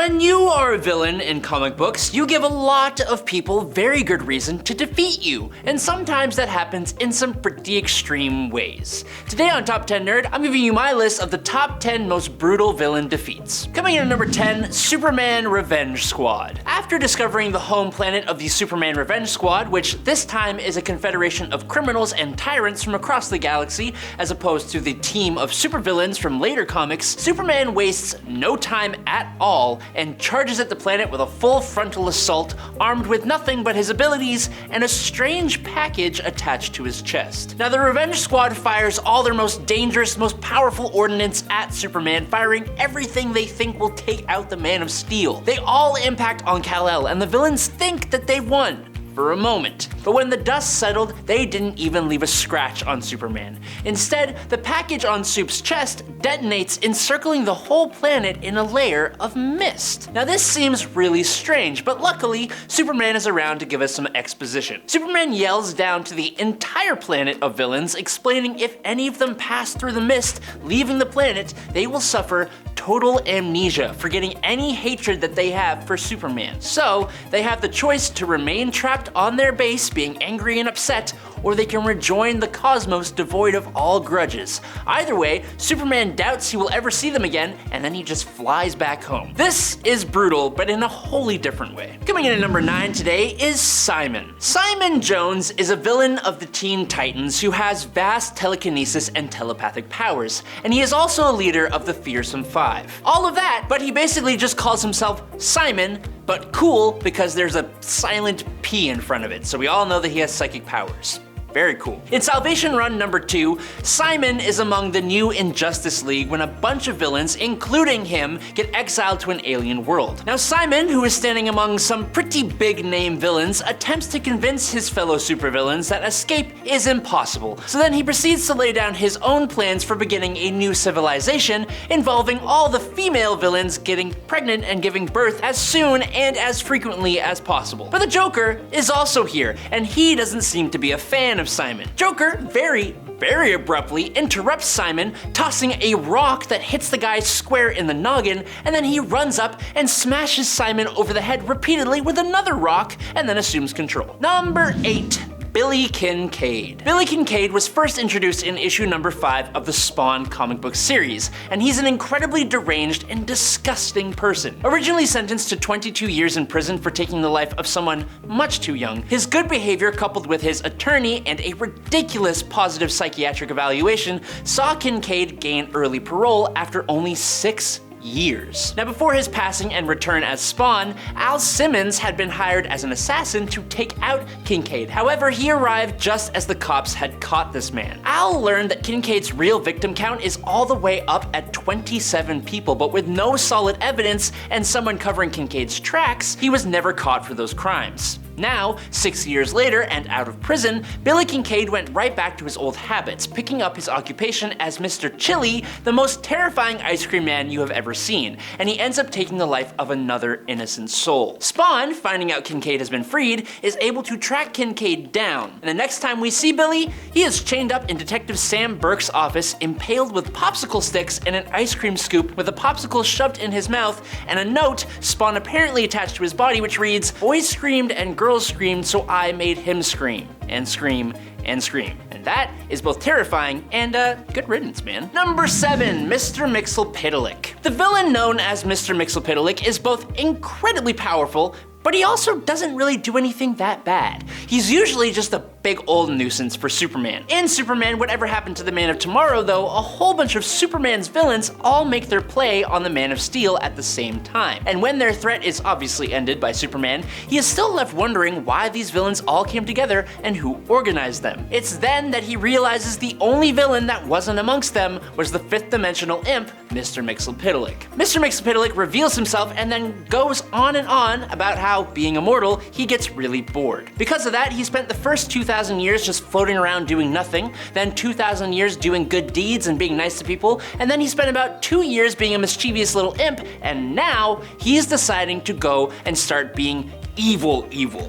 When you are a villain in comic books, you give a lot of people very good reason to defeat you, and sometimes that happens in some pretty extreme ways. Today on Top 10 Nerd, I'm giving you my list of the top 10 most brutal villain defeats. Coming in at number 10, Superman Revenge Squad. After discovering the home planet of the Superman Revenge Squad, which this time is a confederation of criminals and tyrants from across the galaxy, as opposed to the team of supervillains from later comics, Superman wastes no time at all and charges at the planet with a full frontal assault, armed with nothing but his abilities and a strange package attached to his chest. Now, the Revenge Squad fires all their most dangerous, most powerful ordnance at Superman, firing everything they think will take out the Man of Steel. They all impact on Kal-El, and the villains think that they won. For a moment. But when the dust settled, they didn't even leave a scratch on Superman. Instead, the package on Soup's chest detonates, encircling the whole planet in a layer of mist. Now this seems really strange, but luckily, Superman is around to give us some exposition. Superman yells down to the entire planet of villains, explaining if any of them pass through the mist, leaving the planet, they will suffer total amnesia, forgetting any hatred that they have for Superman. So, they have the choice to remain trapped on their base, being angry and upset, or they can rejoin the cosmos devoid of all grudges. Either way, Superman doubts he will ever see them again, and then he just flies back home. This is brutal, but in a wholly different way. Coming in at number 9 today is Psimon. Psimon Jones is a villain of the Teen Titans who has vast telekinesis and telepathic powers, and he is also a leader of the Fearsome Five. All of that, but he basically just calls himself Psimon, but cool because there's a silent P in front of it, so we all know that he has psychic powers. Very cool. In Salvation Run number 2, Psimon is among the new Injustice League when a bunch of villains, including him, get exiled to an alien world. Now Psimon, who is standing among some pretty big name villains, attempts to convince his fellow supervillains that escape is impossible. So then he proceeds to lay down his own plans for beginning a new civilization involving all the female villains getting pregnant and giving birth as soon and as frequently as possible. But the Joker is also here, and he doesn't seem to be a fan of Psimon. Joker very abruptly interrupts Psimon, tossing a rock that hits the guy square in the noggin, and then he runs up and smashes Psimon over the head repeatedly with another rock, and then assumes control. Number 8. Billy Kincaid. Billy Kincaid was first introduced in issue number 5 of the Spawn comic book series, and he's an incredibly deranged and disgusting person. Originally sentenced to 22 years in prison for taking the life of someone much too young, his good behavior coupled with his attorney and a ridiculous positive psychiatric evaluation saw Kincaid gain early parole after only 6 years. Now, before his passing and return as Spawn, Al Simmons had been hired as an assassin to take out Kincaid. However, he arrived just as the cops had caught this man. Al learned that Kincaid's real victim count is all the way up at 27 people, but with no solid evidence and someone covering Kincaid's tracks, he was never caught for those crimes. Now, 6 years later and out of prison, Billy Kincaid went right back to his old habits, picking up his occupation as Mr. Chili, the most terrifying ice cream man you have ever seen, and he ends up taking the life of another innocent soul. Spawn, finding out Kincaid has been freed, is able to track Kincaid down, and the next time we see Billy, he is chained up in Detective Sam Burke's office, impaled with popsicle sticks and an ice cream scoop with a popsicle shoved in his mouth, and a note, Spawn apparently attached to his body, which reads, "Boys screamed and girls screamed, so I made him scream, and scream, and scream." And that is both terrifying and good riddance, man. Number 7, Mr. Mxyzptlk. The villain known as Mr. Mxyzptlk is both incredibly powerful, but he also doesn't really do anything that bad. He's usually just a big old nuisance for Superman. In Superman Whatever Happened to the Man of Tomorrow, though, a whole bunch of Superman's villains all make their play on the Man of Steel at the same time. And when their threat is obviously ended by Superman, he is still left wondering why these villains all came together and who organized them. It's then that he realizes the only villain that wasn't amongst them was the 5th dimensional imp, Mr. Mxyzptlk. Mr. Mxyzptlk reveals himself and then goes on and on about how, being immortal, he gets really bored. Because of that, he spent the first 2,000 years just floating around doing nothing, then 2,000 years doing good deeds and being nice to people, and then he spent about 2 years being a mischievous little imp, and now he's deciding to go and start being evil.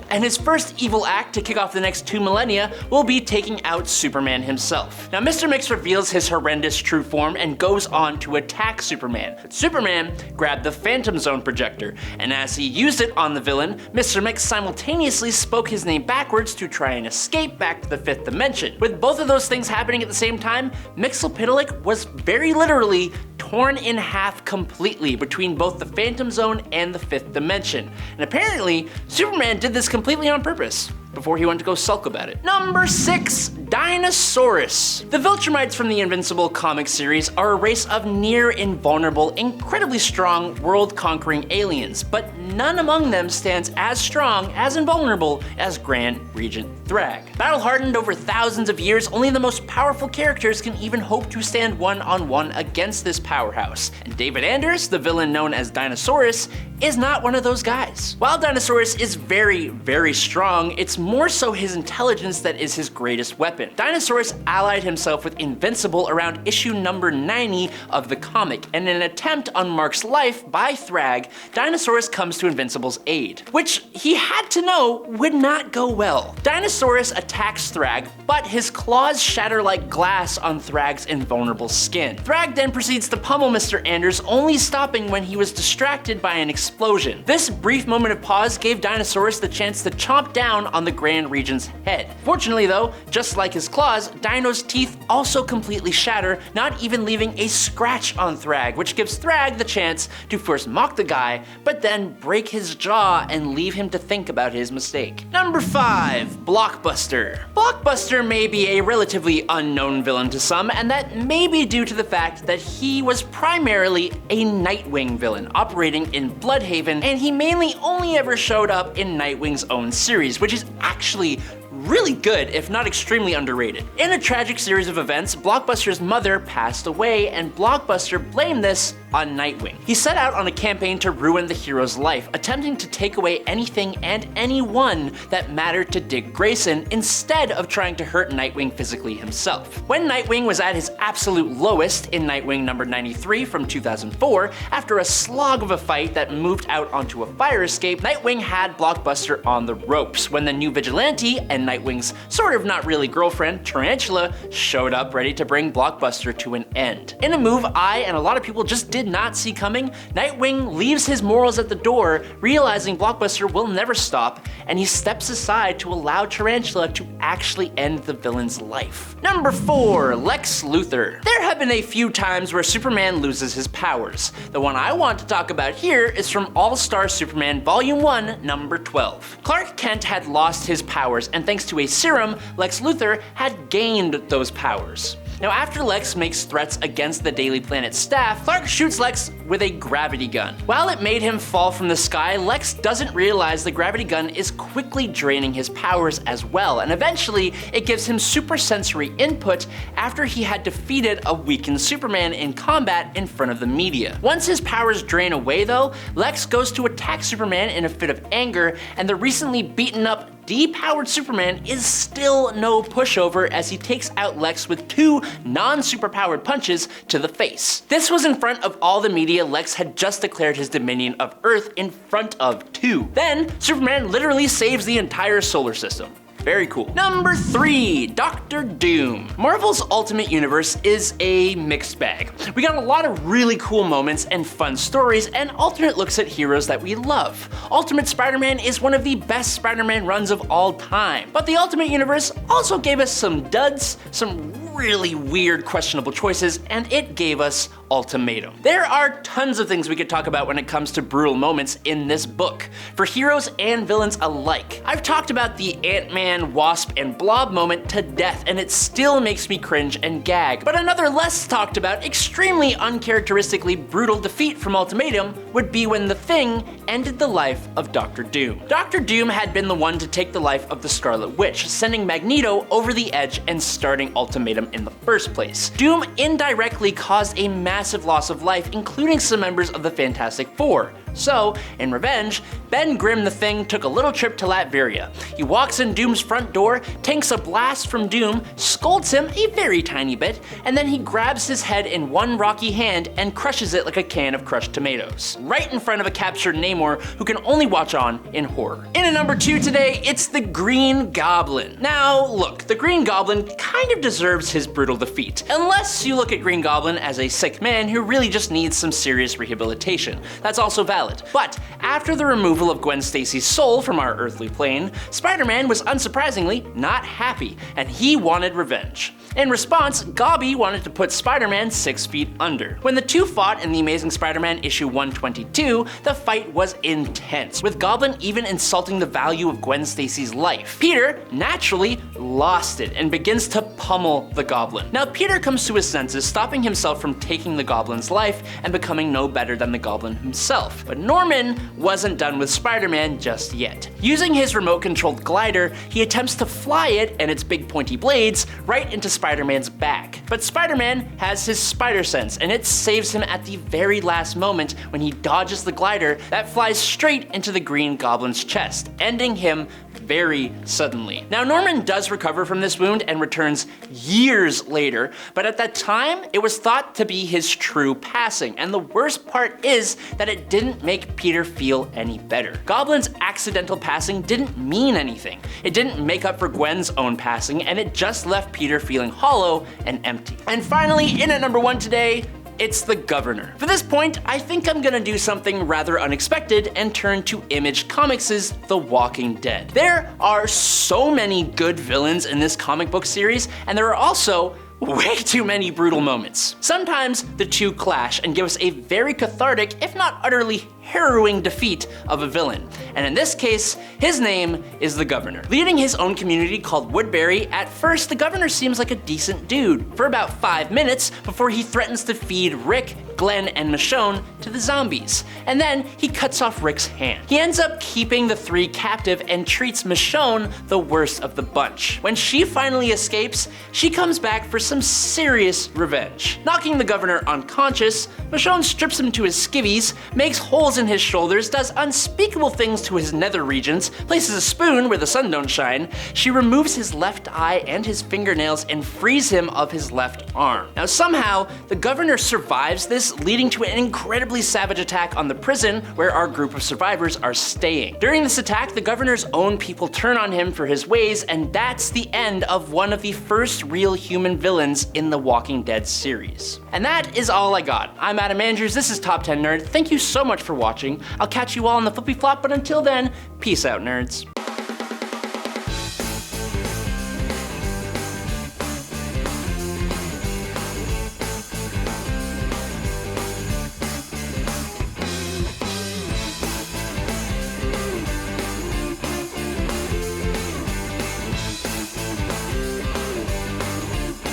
And his first evil act to kick off the next 2 millennia will be taking out Superman himself. Now, Mr. Mix reveals his horrendous true form and goes on to attack Superman. But Superman grabbed the Phantom Zone projector, and as he used it on the villain, Mr. Mix simultaneously spoke his name backwards to try and escape back to the 5th dimension. With both of those things happening at the same time, Mxyzptlk was very literally torn in half completely between both the Phantom Zone and the 5th dimension. And apparently, Superman did this completely on purpose before he went to go sulk about it. Number 6, Dinosaurus. The Viltrumites from the Invincible comic series are a race of near invulnerable, incredibly strong, world-conquering aliens, but none among them stands as strong, as invulnerable as Grand Regent Thrag. Battle-hardened over thousands of years, only the most powerful characters can even hope to stand one-on-one against this powerhouse. And David Anders, the villain known as Dinosaurus, is not one of those guys. While Dinosaurus is very strong, it's more so his intelligence that is his greatest weapon. Dinosaurus allied himself with Invincible around issue number 90 of the comic, and in an attempt on Mark's life by Thrag, Dinosaurus comes to Invincible's aid, which he had to know would not go well. Dinosaurus attacks Thrag, but his claws shatter like glass on Thrag's invulnerable skin. Thrag then proceeds to pummel Mr. Anders, only stopping when he was distracted by an explosion. This brief moment of pause gave Dinosaurus the chance to chomp down on the Grand Regent's head. Fortunately though, just like his claws, Dino's teeth also completely shatter, not even leaving a scratch on Thrag, which gives Thrag the chance to first mock the guy, but then break his jaw and leave him to think about his mistake. Number 5, Blockbuster. Blockbuster may be a relatively unknown villain to some, and that may be due to the fact that he was primarily a Nightwing villain operating in Bloodhaven, and he mainly only ever showed up in Nightwing's own series, which is actually really good, if not extremely underrated. In a tragic series of events, Blockbuster's mother passed away, and Blockbuster blamed this on Nightwing. He set out on a campaign to ruin the hero's life, attempting to take away anything and anyone that mattered to Dick Grayson instead of trying to hurt Nightwing physically himself. When Nightwing was at his absolute lowest in Nightwing number 93 from 2004, after a slog of a fight that moved out onto a fire escape, Nightwing had Blockbuster on the ropes when the new vigilante and Nightwing's sort of not really girlfriend, Tarantula, showed up ready to bring Blockbuster to an end. In a move I and a lot of people just did not see coming, Nightwing leaves his morals at the door, realizing Blockbuster will never stop, and he steps aside to allow Tarantula to actually end the villain's life. Number 4, Lex Luthor. There have been a few times where Superman loses his powers. The one I want to talk about here is from All-Star Superman Volume 1, number 12. Clark Kent had lost his powers, and thanks to a serum, Lex Luthor had gained those powers. Now, after Lex makes threats against the Daily Planet staff, Clark shoots Lex with a gravity gun. While it made him fall from the sky, Lex doesn't realize the gravity gun is quickly draining his powers as well, and eventually it gives him supersensory input after he had defeated a weakened Superman in combat in front of the media. Once his powers drain away though, Lex goes to attack Superman in a fit of anger, and the recently beaten up depowered Superman is still no pushover as he takes out Lex with 2 non-superpowered punches to the face. This was in front of all the media Lex had just declared his dominion of Earth in front of 2. Then, Superman literally saves the entire solar system. Very cool. Number 3, Dr. Doom. Marvel's Ultimate Universe is a mixed bag. We got a lot of really cool moments and fun stories and alternate looks at heroes that we love. Ultimate Spider-Man is one of the best Spider-Man runs of all time. But the Ultimate Universe also gave us some duds, some really weird questionable choices, and it gave us Ultimatum. There are tons of things we could talk about when it comes to brutal moments in this book, for heroes and villains alike. I've talked about the Ant-Man, Wasp, and Blob moment to death, and it still makes me cringe and gag. But another less talked about, extremely uncharacteristically brutal defeat from Ultimatum would be when the Thing ended the life of Dr. Doom. Dr. Doom had been the one to take the life of the Scarlet Witch, sending Magneto over the edge and starting Ultimatum in the first place. Doom indirectly caused a massive loss of life, including some members of the Fantastic Four. So, in revenge, Ben Grimm the Thing took a little trip to Latveria. He walks in Doom's front door, tanks a blast from Doom, scolds him a very tiny bit, and then he grabs his head in one rocky hand and crushes it like a can of crushed tomatoes, right in front of a captured Namor who can only watch on in horror. In at number 2 today, it's the Green Goblin. Now, look, the Green Goblin kind of deserves his brutal defeat, unless you look at Green Goblin as a sick man who really just needs some serious rehabilitation. That's also valid. But after the removal of Gwen Stacy's soul from our earthly plane, Spider-Man was unsurprisingly not happy, and he wanted revenge. In response, Gobby wanted to put Spider-Man 6 feet under. When the two fought in the Amazing Spider-Man issue 122, the fight was intense, with Goblin even insulting the value of Gwen Stacy's life. Peter naturally lost it and begins to pummel the Goblin. Now Peter comes to his senses, stopping himself from taking the Goblin's life and becoming no better than the Goblin himself. But Norman wasn't done with Spider-Man just yet. Using his remote-controlled glider, he attempts to fly it and its big pointy blades right into Spider-Man's back. But Spider-Man has his spider sense, and it saves him at the very last moment when he dodges the glider that flies straight into the Green Goblin's chest, ending him very suddenly. Now Norman does recover from this wound and returns years later, but at that time it was thought to be his true passing, and the worst part is that it didn't make Peter feel any better. Goblin's accidental passing didn't mean anything. It didn't make up for Gwen's own passing, and it just left Peter feeling hollow and empty. And finally, in at number 1 today, it's the Governor. For this point, I think I'm gonna do something rather unexpected and turn to Image Comics' The Walking Dead. There are so many good villains in this comic book series, and there are also way too many brutal moments. Sometimes the two clash and give us a very cathartic, if not utterly harrowing defeat of a villain. And in this case, his name is the Governor. Leading his own community called Woodbury, at first the Governor seems like a decent dude for about 5 minutes before he threatens to feed Rick, Glenn, and Michonne to the zombies. And then he cuts off Rick's hand. He ends up keeping the 3 captive and treats Michonne the worst of the bunch. When she finally escapes, she comes back for some serious revenge. Knocking the Governor unconscious, Michonne strips him to his skivvies, makes holes in his shoulders, does unspeakable things to his nether regions, places a spoon where the sun don't shine. She removes his left eye and his fingernails and frees him of his left arm. Now somehow, the Governor survives this, leading to an incredibly savage attack on the prison where our group of survivors are staying. During this attack, the Governor's own people turn on him for his ways, and that's the end of one of the first real human villains in the Walking Dead series. And that is all I got. I'm Adam Andrews, this is Top 10 Nerd. Thank you so much for watching. I'll catch you all on the flippy flop, but until then, peace out, nerds.